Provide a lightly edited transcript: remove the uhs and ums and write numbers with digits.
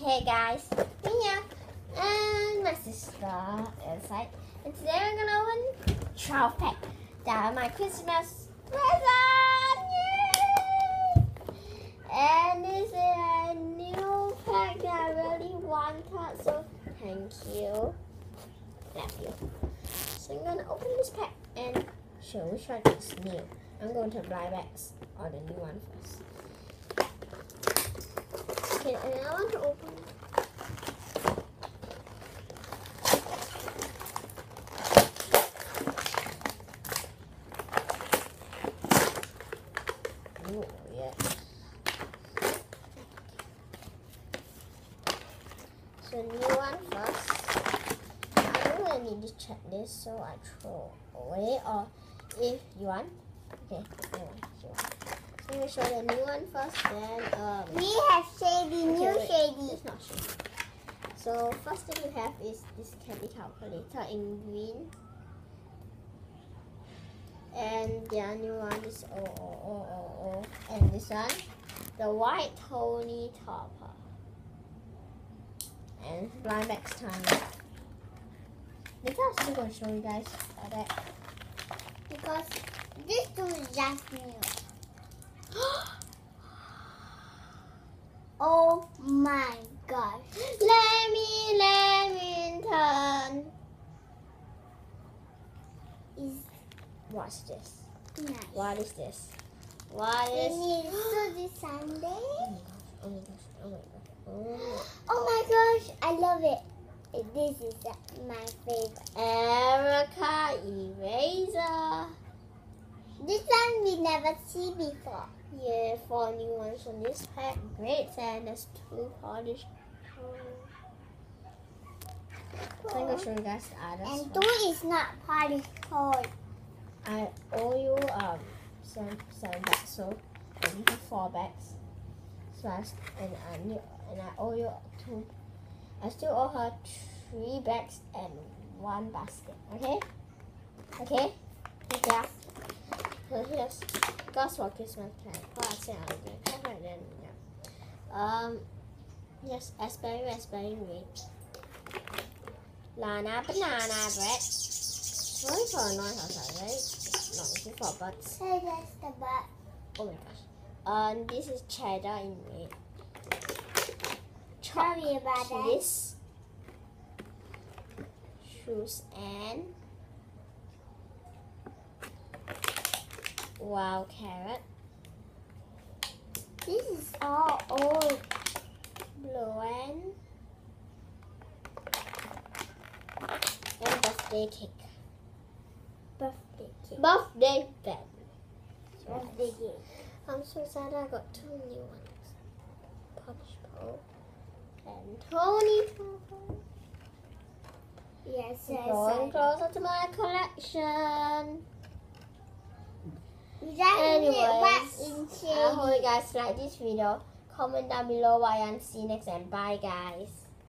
Hey guys, me here and my sister inside, and today we're gonna open 12 pack. That are my Christmas present! Yay! And this is a new pack that I really wanted, so thank you. Love you. So I'm gonna open this pack and show which one is new. I'm going to apply bags on the new one first. Okay, and I want to open. Oh, yes. So new one first. I don't really need to check this, so I throw away. Or if you want, okay, I want. So I'm gonna show the new one first. Then we have shady, new shady. It's not shady. So first thing we have is this candy calculator in green. And the new one is and this one, the white Tony topper. And blind bags time. Later I'm still gonna show you guys that. Because this two is just new. Oh my gosh. Lemington. What's this? Nice. What is this? What is this Sunday? Oh my gosh. Oh my gosh. Oh my gosh. Oh my gosh, I love it. This is my favorite. Erica eraser. This one we never see before. Yeah, 4 new ones on this pack. Great, and there's 2 polished. So I'm gonna show you guys the others. And 2 is not polished gold. I owe you 7 bags, so I need 4 bags. So and I owe you 2. I still owe her 3 bags and 1 basket. Okay? Okay? Yeah. So here's God's for Christmas time. Oh, I said I was going to cover it then. Yeah. Yes, raspberry grapes. Lana banana bread. Sorry for a noise outside, right? Not looking for butts. Hey, that's the butt. Oh my gosh. This is cheddar in red. Sorry about cheese, shoes, and wild carrot. This is all old. Blue and birthday cake. Birthday cake. Birthday bag. Birthday cake. I'm so excited I got 2 new ones. Polish Pro and Tony Topper. Yes, Going closer to my collection. Anyways, I hope you guys like this video. Comment down below what you want to see next and bye guys.